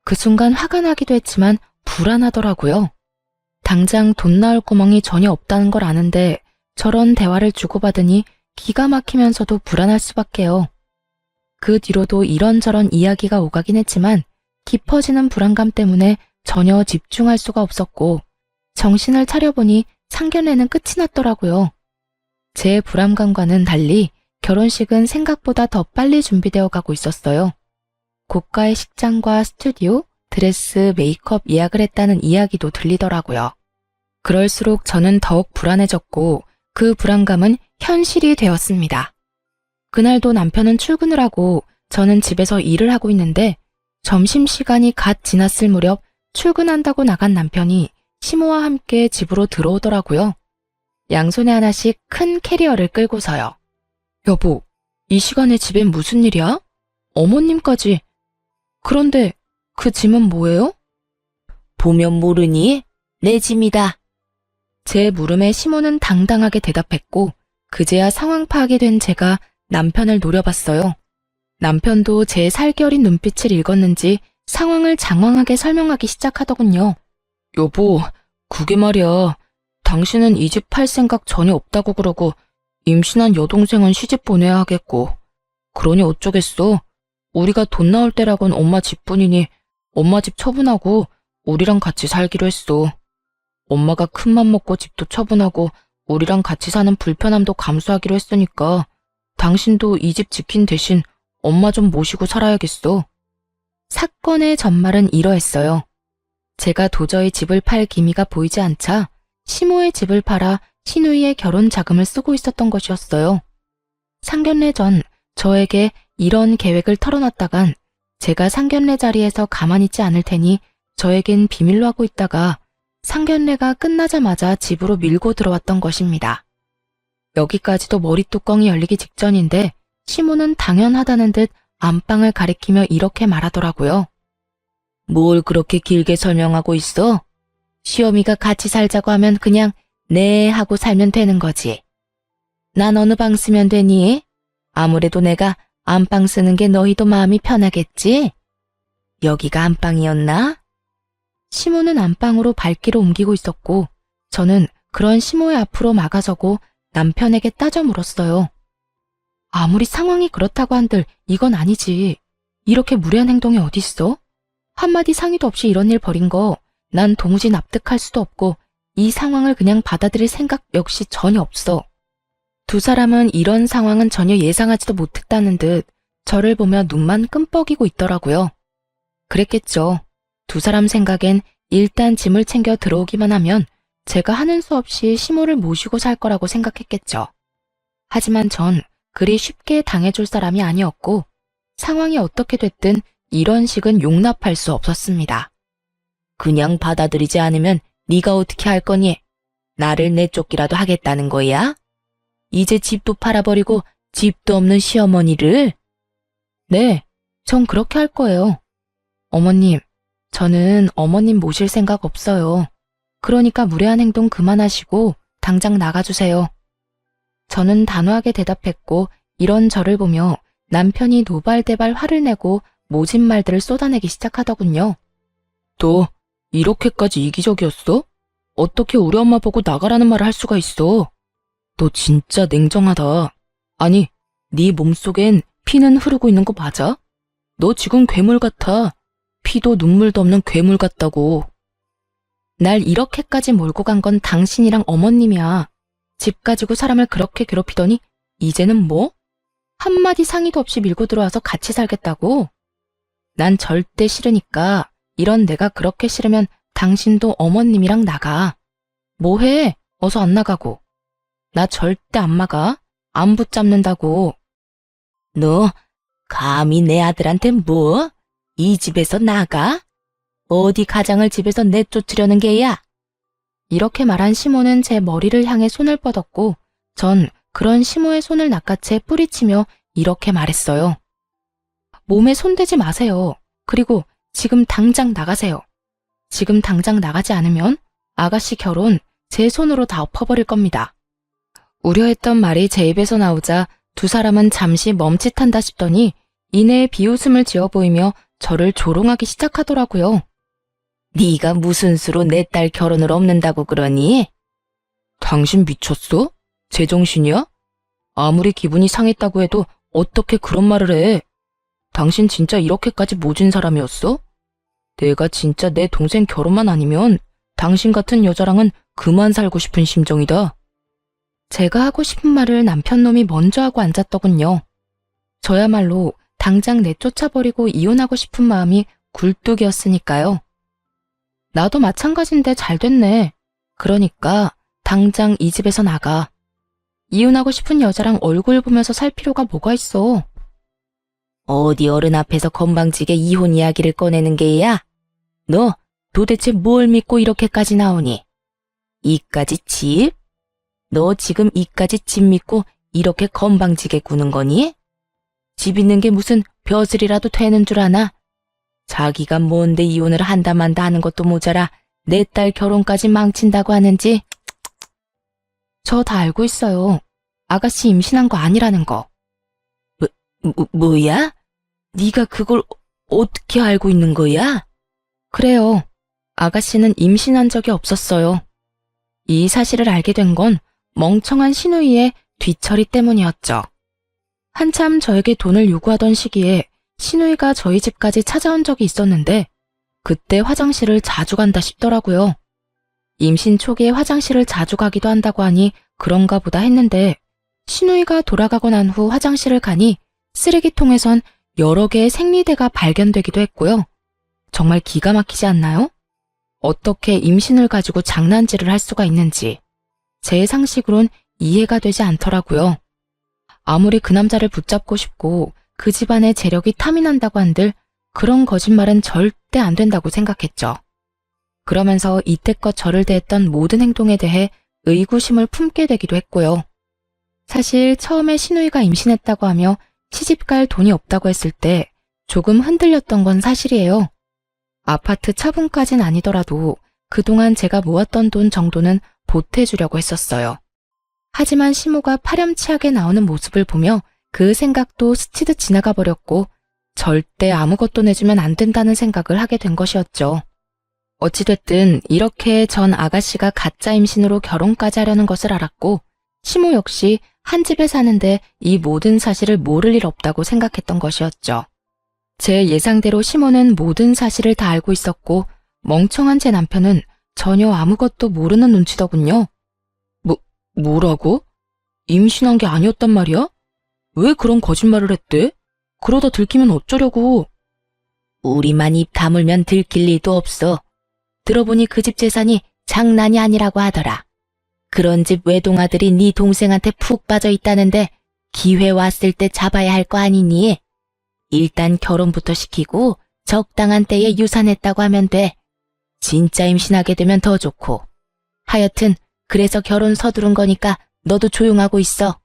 그 순간 화가 나기도 했지만 불안하더라고요. 당장 돈 나올 구멍이 전혀 없다는 걸 아는데 저런 대화를 주고받으니 기가 막히면서도 불안할 수밖에요. 그 뒤로도 이런저런 이야기가 오가긴 했지만 깊어지는 불안감 때문에 전혀 집중할 수가 없었고 정신을 차려보니 상견례는 끝이 났더라고요. 제 불안감과는 달리 결혼식은 생각보다 더 빨리 준비되어 가고 있었어요. 고가의 식장과 스튜디오, 드레스, 메이크업 예약을 했다는 이야기도 들리더라고요. 그럴수록 저는 더욱 불안해졌고 그 불안감은 현실이 되었습니다. 그날도 남편은 출근을 하고 저는 집에서 일을 하고 있는데 점심시간이 갓 지났을 무렵 출근한다고 나간 남편이 시모와 함께 집으로 들어오더라고요. 양손에 하나씩 큰 캐리어를 끌고서요. 여보, 이 시간에 집에 무슨 일이야? 어머님까지. 그런데 그 짐은 뭐예요? 보면 모르니? 내 짐이다. 제 물음에 시모는 당당하게 대답했고 그제야 상황 파악이 된 제가 남편을 노려봤어요. 남편도 제 살결인 눈빛을 읽었는지 상황을 장황하게 설명하기 시작하더군요. 여보, 그게 말이야. 당신은 이 집 팔 생각 전혀 없다고 그러고 임신한 여동생은 시집 보내야 하겠고 그러니 어쩌겠어. 우리가 돈 나올 때라곤 엄마 집뿐이니 엄마 집 처분하고 우리랑 같이 살기로 했어. 엄마가 큰맘 먹고 집도 처분하고 우리랑 같이 사는 불편함도 감수하기로 했으니까 당신도 이 집 지킨 대신 엄마 좀 모시고 살아야겠어. 사건의 전말은 이러했어요. 제가 도저히 집을 팔 기미가 보이지 않자 시모의 집을 팔아 시누이의 결혼 자금을 쓰고 있었던 것이었어요. 상견례 전 저에게 이런 계획을 털어놨다간 제가 상견례 자리에서 가만히 있지 않을 테니 저에겐 비밀로 하고 있다가 상견례가 끝나자마자 집으로 밀고 들어왔던 것입니다. 여기까지도 머리뚜껑이 열리기 직전인데 시모는 당연하다는 듯 안방을 가리키며 이렇게 말하더라고요. 뭘 그렇게 길게 설명하고 있어? 시어미가 같이 살자고 하면 그냥 네 하고 살면 되는 거지. 난 어느 방 쓰면 되니? 아무래도 내가 안방 쓰는 게 너희도 마음이 편하겠지? 여기가 안방이었나? 시모는 안방으로 발길을 옮기고 있었고 저는 그런 시모의 앞으로 막아서고 남편에게 따져 물었어요. 아무리 상황이 그렇다고 한들 이건 아니지. 이렇게 무례한 행동이 어딨어? 한마디 상의도 없이 이런 일 벌인 거 난 도무지 납득할 수도 없고 이 상황을 그냥 받아들일 생각 역시 전혀 없어. 두 사람은 이런 상황은 전혀 예상하지도 못했다는 듯 저를 보며 눈만 끔뻑이고 있더라고요. 그랬겠죠. 두 사람 생각엔 일단 짐을 챙겨 들어오기만 하면 제가 하는 수 없이 시모를 모시고 살 거라고 생각했겠죠. 하지만 전 그리 쉽게 당해줄 사람이 아니었고 상황이 어떻게 됐든 이런 식은 용납할 수 없었습니다. 그냥 받아들이지 않으면 네가 어떻게 할 거니? 나를 내쫓기라도 하겠다는 거야? 이제 집도 팔아버리고 집도 없는 시어머니를? 네, 전 그렇게 할 거예요. 어머님, 저는 어머님 모실 생각 없어요. 그러니까 무례한 행동 그만하시고 당장 나가주세요. 저는 단호하게 대답했고 이런 저를 보며 남편이 노발대발 화를 내고 모진 말들을 쏟아내기 시작하더군요. 너 이렇게까지 이기적이었어? 어떻게 우리 엄마 보고 나가라는 말을 할 수가 있어? 너 진짜 냉정하다. 아니, 네 몸속엔 피는 흐르고 있는 거 맞아? 너 지금 괴물 같아. 피도 눈물도 없는 괴물 같다고. 날 이렇게까지 몰고 간 건 당신이랑 어머님이야. 집 가지고 사람을 그렇게 괴롭히더니 이제는 뭐? 한마디 상의도 없이 밀고 들어와서 같이 살겠다고? 난 절대 싫으니까 이런 내가 그렇게 싫으면 당신도 어머님이랑 나가. 뭐해? 어서 안 나가고. 나 절대 안 막아. 안 붙잡는다고. 너 감히 내 아들한테 뭐? 이 집에서 나가? 어디 가장을 집에서 내쫓으려는 게야? 이렇게 말한 시모는 제 머리를 향해 손을 뻗었고 전 그런 시모의 손을 낚아채 뿌리치며 이렇게 말했어요. 몸에 손대지 마세요. 그리고 지금 당장 나가세요. 지금 당장 나가지 않으면 아가씨 결혼 제 손으로 다 엎어버릴 겁니다. 우려했던 말이 제 입에서 나오자 두 사람은 잠시 멈칫한다 싶더니 이내에 비웃음을 지어 보이며 저를 조롱하기 시작하더라고요. 네가 무슨 수로 내 딸 결혼을 없는다고 그러니? 당신 미쳤어? 제정신이야? 아무리 기분이 상했다고 해도 어떻게 그런 말을 해? 당신 진짜 이렇게까지 모진 사람이었어? 내가 진짜 내 동생 결혼만 아니면 당신 같은 여자랑은 그만 살고 싶은 심정이다. 제가 하고 싶은 말을 남편 놈이 먼저 하고 앉았더군요. 저야말로 당장 내쫓아버리고 이혼하고 싶은 마음이 굴뚝이었으니까요. 나도 마찬가지인데 잘 됐네. 그러니까 당장 이 집에서 나가. 이혼하고 싶은 여자랑 얼굴 보면서 살 필요가 뭐가 있어. 어디 어른 앞에서 건방지게 이혼 이야기를 꺼내는 게야? 너 도대체 뭘 믿고 이렇게까지 나오니? 이까지 집? 너 지금 이까지 집 믿고 이렇게 건방지게 구는 거니? 집 있는 게 무슨 벼슬이라도 되는 줄 아나? 자기가 뭔데 이혼을 한다 만다 하는 것도 모자라 내 딸 결혼까지 망친다고 하는지. 저 다 알고 있어요. 아가씨 임신한 거 아니라는 거. 뭐야? 네가 그걸 어떻게 알고 있는 거야? 그래요. 아가씨는 임신한 적이 없었어요. 이 사실을 알게 된 건 멍청한 신우이의 뒤처리 때문이었죠. 한참 저에게 돈을 요구하던 시기에 신우이가 저희 집까지 찾아온 적이 있었는데 그때 화장실을 자주 간다 싶더라고요. 임신 초기에 화장실을 자주 가기도 한다고 하니 그런가 보다 했는데 신우이가 돌아가고 난 후 화장실을 가니 쓰레기통에선 여러 개의 생리대가 발견되기도 했고요. 정말 기가 막히지 않나요? 어떻게 임신을 가지고 장난질을 할 수가 있는지 제 상식으론 이해가 되지 않더라고요. 아무리 그 남자를 붙잡고 싶고 그 집안의 재력이 탐이 난다고 한들 그런 거짓말은 절대 안 된다고 생각했죠. 그러면서 이때껏 저를 대했던 모든 행동에 대해 의구심을 품게 되기도 했고요. 사실 처음에 신우이가 임신했다고 하며 시집갈 돈이 없다고 했을 때 조금 흔들렸던 건 사실이에요. 아파트 차분까진 아니더라도 그동안 제가 모았던 돈 정도는 보태주려고 했었어요. 하지만 시모가 파렴치하게 나오는 모습을 보며 그 생각도 스치듯 지나가 버렸고 절대 아무것도 내주면 안 된다는 생각을 하게 된 것이었죠. 어찌됐든 이렇게 전 아가씨가 가짜 임신으로 결혼까지 하려는 것을 알았고 시모 역시 한 집에 사는데 이 모든 사실을 모를 일 없다고 생각했던 것이었죠. 제 예상대로 시모는 모든 사실을 다 알고 있었고 멍청한 제 남편은 전혀 아무것도 모르는 눈치더군요. 뭐라고? 임신한 게 아니었단 말이야? 왜 그런 거짓말을 했대? 그러다 들키면 어쩌려고? 우리만 입 다물면 들킬 리도 없어. 들어보니 그 집 재산이 장난이 아니라고 하더라. 그런 집 외동아들이 네 동생한테 푹 빠져 있다는데 기회 왔을 때 잡아야 할 거 아니니? 일단 결혼부터 시키고 적당한 때에 유산했다고 하면 돼. 진짜 임신하게 되면 더 좋고. 하여튼 그래서 결혼 서두른 거니까 너도 조용하고 있어.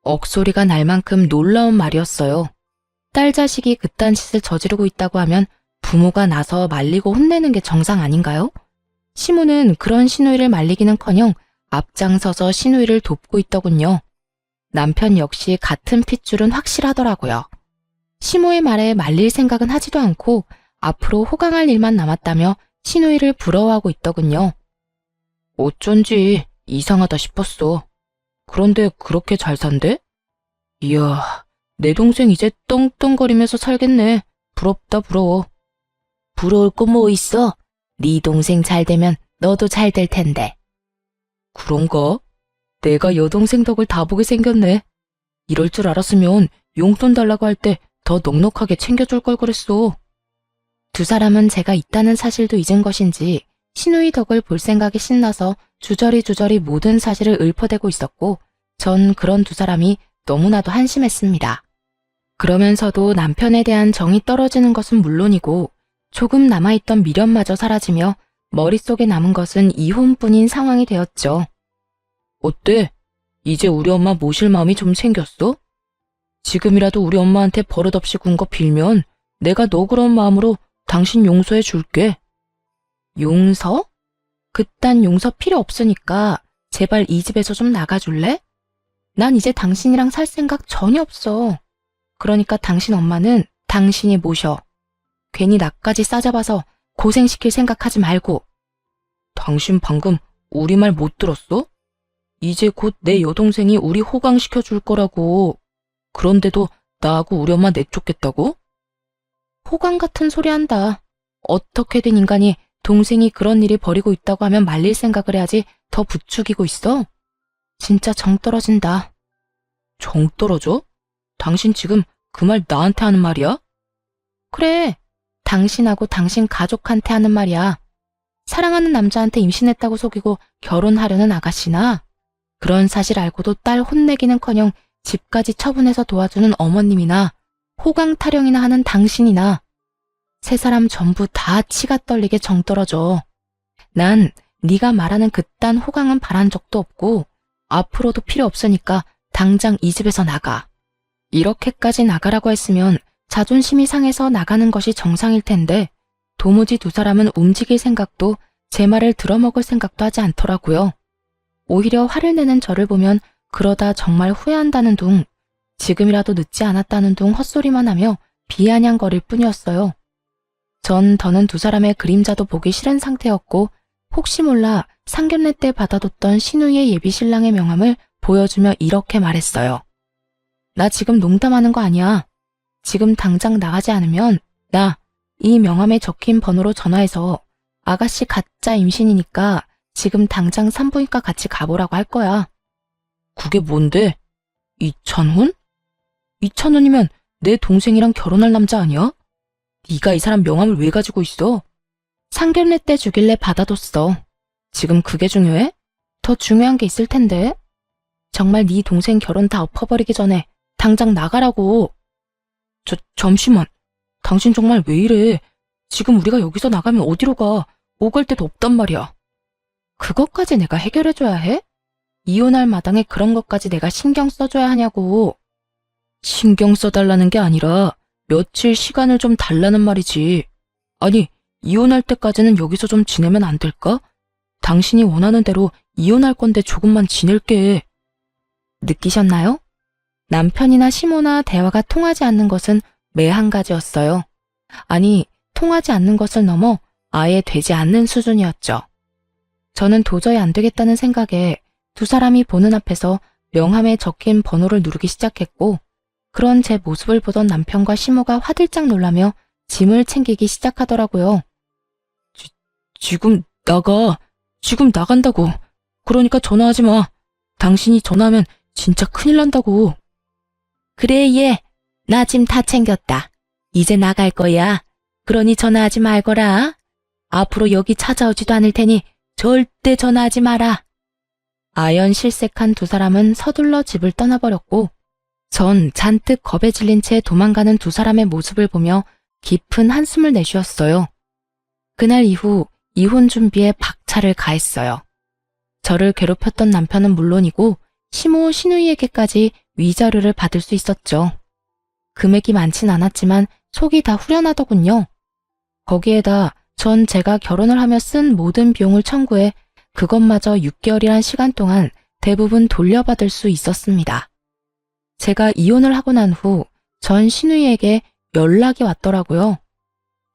억소리가 날 만큼 놀라운 말이었어요. 딸 자식이 그딴 짓을 저지르고 있다고 하면 부모가 나서 말리고 혼내는 게 정상 아닌가요? 시모는 그런 시누이를 말리기는커녕 앞장서서 시누이를 돕고 있더군요. 남편 역시 같은 핏줄은 확실하더라고요. 시모의 말에 말릴 생각은 하지도 않고 앞으로 호강할 일만 남았다며 시누이를 부러워하고 있더군요. 어쩐지 이상하다 싶었어. 그런데 그렇게 잘 산대? 이야, 내 동생 이제 떵떵거리면서 살겠네. 부럽다 부러워. 부러울 거 뭐 있어? 네 동생 잘 되면 너도 잘 될 텐데. 그런가? 내가 여동생 덕을 다 보게 생겼네. 이럴 줄 알았으면 용돈 달라고 할 때 더 넉넉하게 챙겨줄 걸 그랬어. 두 사람은 제가 있다는 사실도 잊은 것인지 시누이 덕을 볼 생각이 신나서 주저리 모든 사실을 읊어대고 있었고 전 그런 두 사람이 너무나도 한심했습니다. 그러면서도 남편에 대한 정이 떨어지는 것은 물론이고 조금 남아있던 미련마저 사라지며 머릿속에 남은 것은 이혼뿐인 상황이 되었죠. 어때? 이제 우리 엄마 모실 마음이 좀 생겼어? 지금이라도 우리 엄마한테 버릇없이 군 거 빌면 내가 너 그런 마음으로 당신 용서해 줄게. 용서? 그딴 용서 필요 없으니까 제발 이 집에서 좀 나가줄래? 난 이제 당신이랑 살 생각 전혀 없어. 그러니까 당신 엄마는 당신이 모셔. 괜히 나까지 싸잡아서 고생시킬 생각하지 말고. 당신 방금 우리 말 못 들었어? 이제 곧 내 여동생이 우리 호강시켜 줄 거라고. 그런데도 나하고 우리 엄마 내쫓겠다고? 호강 같은 소리 한다. 어떻게든 인간이 동생이 그런 일이 벌이고 있다고 하면 말릴 생각을 해야지 더 부추기고 있어? 진짜 정 떨어진다. 정 떨어져? 당신 지금 그 말 나한테 하는 말이야? 그래, 당신하고 당신 가족한테 하는 말이야. 사랑하는 남자한테 임신했다고 속이고 결혼하려는 아가씨나, 그런 사실 알고도 딸 혼내기는커녕 집까지 처분해서 도와주는 어머님이나, 호강 타령이나 하는 당신이나, 세 사람 전부 다 치가 떨리게 정 떨어져. 난 네가 말하는 그딴 호강은 바란 적도 없고 앞으로도 필요 없으니까 당장 이 집에서 나가. 이렇게까지 나가라고 했으면 자존심이 상해서 나가는 것이 정상일 텐데 도무지 두 사람은 움직일 생각도 제 말을 들어먹을 생각도 하지 않더라고요. 오히려 화를 내는 저를 보면 그러다 정말 후회한다는 둥, 지금이라도 늦지 않았다는 둥 헛소리만 하며 비아냥거릴 뿐이었어요. 전 더는 두 사람의 그림자도 보기 싫은 상태였고 혹시 몰라 상견례 때 받아뒀던 신우이의 예비 신랑의 명함을 보여주며 이렇게 말했어요. 나 지금 농담하는 거 아니야. 지금 당장 나가지 않으면 나 이 명함에 적힌 번호로 전화해서 아가씨 가짜 임신이니까 지금 당장 산부인과 같이 가보라고 할 거야. 그게 뭔데? 이찬훈? 이찬훈이면 내 동생이랑 결혼할 남자 아니야? 네가 이 사람 명함을 왜 가지고 있어? 상견례 때 주길래 받아뒀어. 지금 그게 중요해? 더 중요한 게 있을 텐데. 정말 네 동생 결혼 다 엎어버리기 전에 당장 나가라고. 잠시만. 당신 정말 왜 이래? 지금 우리가 여기서 나가면 어디로 가? 오갈 데도 없단 말이야. 그것까지 내가 해결해줘야 해? 이혼할 마당에 그런 것까지 내가 신경 써줘야 하냐고. 신경 써달라는 게 아니라 며칠 시간을 좀 달라는 말이지. 아니, 이혼할 때까지는 여기서 좀 지내면 안 될까? 당신이 원하는 대로 이혼할 건데 조금만 지낼게. 느끼셨나요? 남편이나 시모나 대화가 통하지 않는 것은 매 한 가지였어요. 아니, 통하지 않는 것을 넘어 아예 되지 않는 수준이었죠. 저는 도저히 안 되겠다는 생각에 두 사람이 보는 앞에서 명함에 적힌 번호를 누르기 시작했고, 그런 제 모습을 보던 남편과 시모가 화들짝 놀라며 짐을 챙기기 시작하더라고요. 지금 나가. 지금 나간다고. 그러니까 전화하지 마. 당신이 전화하면 진짜 큰일 난다고. 그래, 얘. 나 짐 다 챙겼다. 이제 나갈 거야. 그러니 전화하지 말거라. 앞으로 여기 찾아오지도 않을 테니 절대 전화하지 마라. 아연실색한 두 사람은 서둘러 집을 떠나버렸고, 전 잔뜩 겁에 질린 채 도망가는 두 사람의 모습을 보며 깊은 한숨을 내쉬었어요. 그날 이후 이혼 준비에 박차를 가했어요. 저를 괴롭혔던 남편은 물론이고 시모 시누이에게까지 위자료를 받을 수 있었죠. 금액이 많진 않았지만 속이 다 후련하더군요. 거기에다 전 제가 결혼을 하며 쓴 모든 비용을 청구해 그것마저 6개월이란 시간 동안 대부분 돌려받을 수 있었습니다. 제가 이혼을 하고 난 후 전 시누이에게 연락이 왔더라고요.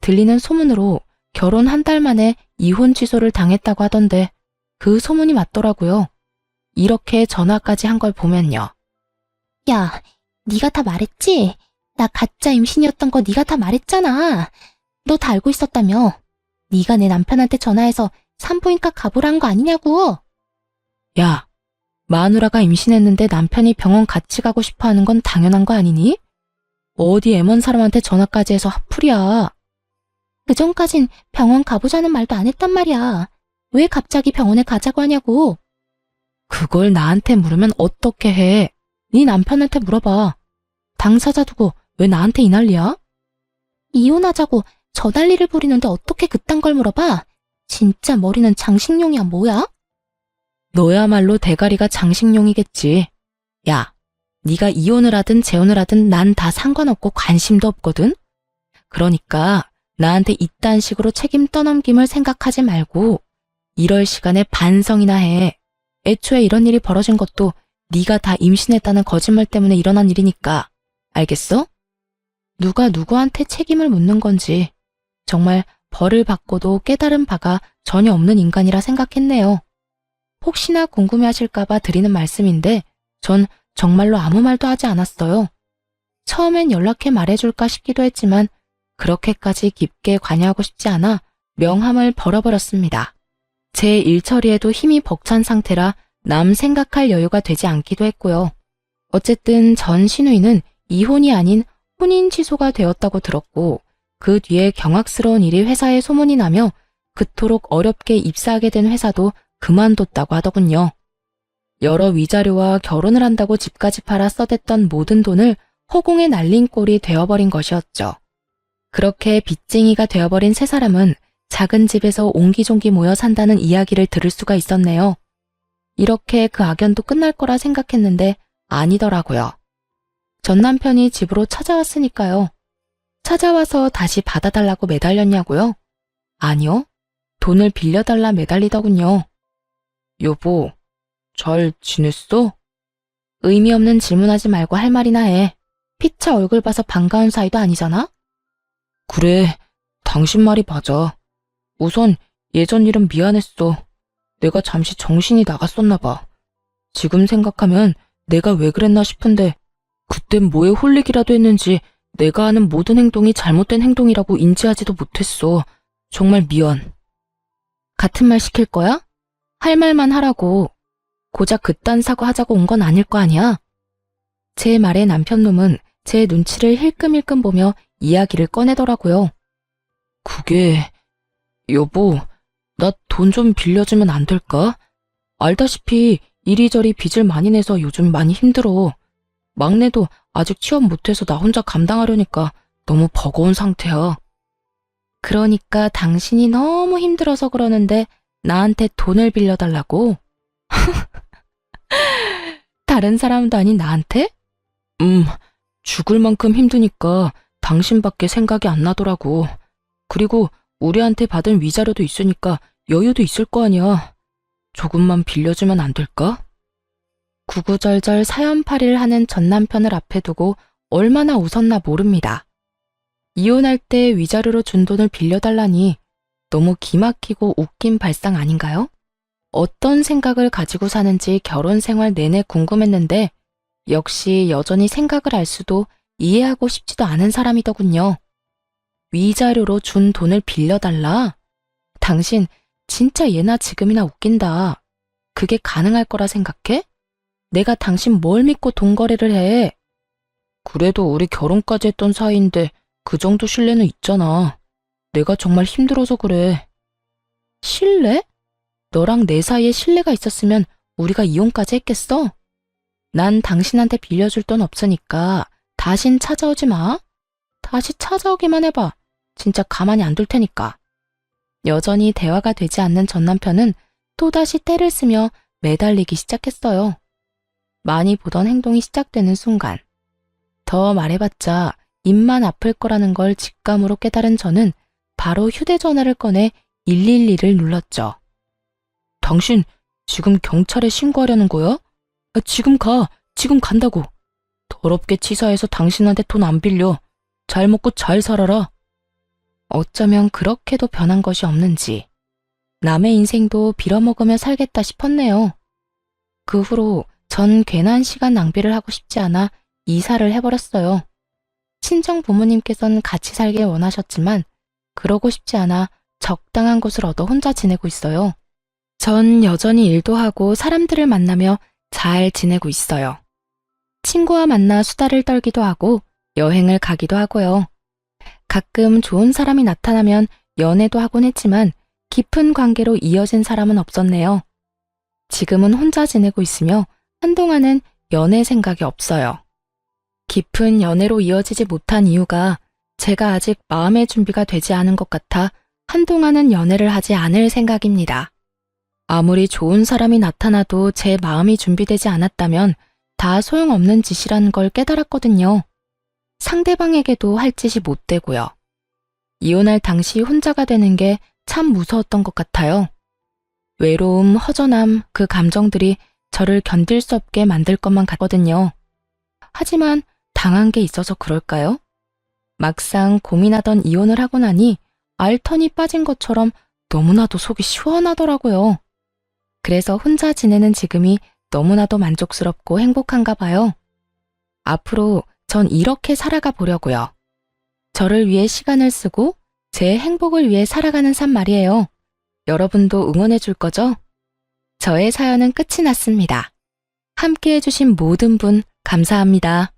들리는 소문으로 결혼 한 달 만에 이혼 취소를 당했다고 하던데 그 소문이 맞더라고요. 이렇게 전화까지 한 걸 보면요. 야, 네가 다 말했지? 나 가짜 임신이었던 거 네가 다 말했잖아. 너 다 알고 있었다며. 네가 내 남편한테 전화해서 산부인과 가보라는 거 아니냐고. 야, 마누라가 임신했는데 남편이 병원 같이 가고 싶어 하는 건 당연한 거 아니니? 어디 애먼 사람한테 전화까지 해서 핫플이야. 그전까진 병원 가보자는 말도 안 했단 말이야. 왜 갑자기 병원에 가자고 하냐고. 그걸 나한테 물으면 어떻게 해? 네 남편한테 물어봐. 당사자 두고 왜 나한테 이 난리야? 이혼하자고 저 난리를 부리는데 어떻게 그딴 걸 물어봐? 진짜 머리는 장식용이야 뭐야? 너야말로 대가리가 장식용이겠지. 야, 네가 이혼을 하든 재혼을 하든 난 다 상관없고 관심도 없거든? 그러니까 나한테 이딴 식으로 책임 떠넘김을 생각하지 말고 이럴 시간에 반성이나 해. 애초에 이런 일이 벌어진 것도 네가 다 임신했다는 거짓말 때문에 일어난 일이니까. 알겠어? 누가 누구한테 책임을 묻는 건지 정말 벌을 받고도 깨달은 바가 전혀 없는 인간이라 생각했네요. 혹시나 궁금해하실까봐 드리는 말씀인데 전 정말로 아무 말도 하지 않았어요. 처음엔 연락해 말해줄까 싶기도 했지만 그렇게까지 깊게 관여하고 싶지 않아 명함을 벌어버렸습니다. 제 일처리에도 힘이 벅찬 상태라 남 생각할 여유가 되지 않기도 했고요. 어쨌든 전 시누이는 이혼이 아닌 혼인 취소가 되었다고 들었고 그 뒤에 경악스러운 일이 회사에 소문이 나며 그토록 어렵게 입사하게 된 회사도 그만뒀다고 하더군요. 여러 위자료와 결혼을 한다고 집까지 팔아 써댔던 모든 돈을 허공에 날린 꼴이 되어버린 것이었죠. 그렇게 빚쟁이가 되어버린 세 사람은 작은 집에서 옹기종기 모여 산다는 이야기를 들을 수가 있었네요. 이렇게 그 악연도 끝날 거라 생각했는데 아니더라고요. 전 남편이 집으로 찾아왔으니까요. 찾아와서 다시 받아달라고 매달렸냐고요? 아니요. 돈을 빌려달라 매달리더군요. 여보, 잘 지냈어? 의미 없는 질문하지 말고 할 말이나 해. 피차 얼굴 봐서 반가운 사이도 아니잖아? 그래, 당신 말이 맞아. 우선 예전 일은 미안했어. 내가 잠시 정신이 나갔었나 봐. 지금 생각하면 내가 왜 그랬나 싶은데 그땐 뭐에 홀리기라도 했는지 내가 하는 모든 행동이 잘못된 행동이라고 인지하지도 못했어. 정말 미안. 같은 말 시킬 거야? 할 말만 하라고. 고작 그딴 사고 하자고 온 건 아닐 거 아니야? 제 말에 남편놈은 제 눈치를 힐끔힐끔 보며 이야기를 꺼내더라고요. 그게... 여보, 나 돈 좀 빌려주면 안 될까? 알다시피 이리저리 빚을 많이 내서 요즘 많이 힘들어. 막내도 아직 취업 못해서 나 혼자 감당하려니까 너무 버거운 상태야. 그러니까 당신이 너무 힘들어서 그러는데 나한테 돈을 빌려달라고? 다른 사람도 아닌 나한테? 죽을 만큼 힘드니까 당신밖에 생각이 안 나더라고. 그리고 우리한테 받은 위자료도 있으니까 여유도 있을 거 아니야. 조금만 빌려주면 안 될까? 구구절절 사연팔이를 하는 전 남편을 앞에 두고 얼마나 웃었나 모릅니다. 이혼할 때 위자료로 준 돈을 빌려달라니 너무 기막히고 웃긴 발상 아닌가요? 어떤 생각을 가지고 사는지 결혼 생활 내내 궁금했는데 역시 여전히 생각을 알 수도 이해하고 싶지도 않은 사람이더군요. 위자료로 준 돈을 빌려달라? 당신 진짜 예나 지금이나 웃긴다. 그게 가능할 거라 생각해? 내가 당신 뭘 믿고 돈 거래를 해? 그래도 우리 결혼까지 했던 사이인데 그 정도 신뢰는 있잖아. 내가 정말 힘들어서 그래. 신뢰? 너랑 내 사이에 신뢰가 있었으면 우리가 이혼까지 했겠어? 난 당신한테 빌려줄 돈 없으니까 다신 찾아오지 마. 다시 찾아오기만 해봐. 진짜 가만히 안 둘 테니까. 여전히 대화가 되지 않는 전 남편은 또다시 떼를 쓰며 매달리기 시작했어요. 많이 보던 행동이 시작되는 순간. 더 말해봤자 입만 아플 거라는 걸 직감으로 깨달은 저는 바로 휴대전화를 꺼내 112를 눌렀죠. 당신 지금 경찰에 신고하려는 거야? 지금 가. 지금 간다고. 더럽게 치사해서 당신한테 돈 안 빌려. 잘 먹고 잘 살아라. 어쩌면 그렇게도 변한 것이 없는지 남의 인생도 빌어먹으며 살겠다 싶었네요. 그 후로 전 괜한 시간 낭비를 하고 싶지 않아 이사를 해버렸어요. 친정 부모님께서는 같이 살길 원하셨지만 그러고 싶지 않아 적당한 곳을 얻어 혼자 지내고 있어요. 전 여전히 일도 하고 사람들을 만나며 잘 지내고 있어요. 친구와 만나 수다를 떨기도 하고 여행을 가기도 하고요. 가끔 좋은 사람이 나타나면 연애도 하곤 했지만 깊은 관계로 이어진 사람은 없었네요. 지금은 혼자 지내고 있으며 한동안은 연애 생각이 없어요. 깊은 연애로 이어지지 못한 이유가 제가 아직 마음의 준비가 되지 않은 것 같아 한동안은 연애를 하지 않을 생각입니다. 아무리 좋은 사람이 나타나도 제 마음이 준비되지 않았다면 다 소용없는 짓이라는 걸 깨달았거든요. 상대방에게도 할 짓이 못 되고요. 이혼할 당시 혼자가 되는 게 참 무서웠던 것 같아요. 외로움, 허전함, 그 감정들이 저를 견딜 수 없게 만들 것만 같거든요. 하지만 당한 게 있어서 그럴까요? 막상 고민하던 이혼을 하고 나니 알턴이 빠진 것처럼 너무나도 속이 시원하더라고요. 그래서 혼자 지내는 지금이 너무나도 만족스럽고 행복한가 봐요. 앞으로 전 이렇게 살아가 보려고요. 저를 위해 시간을 쓰고 제 행복을 위해 살아가는 삶 말이에요. 여러분도 응원해 줄 거죠? 저의 사연은 끝이 났습니다. 함께 해주신 모든 분 감사합니다.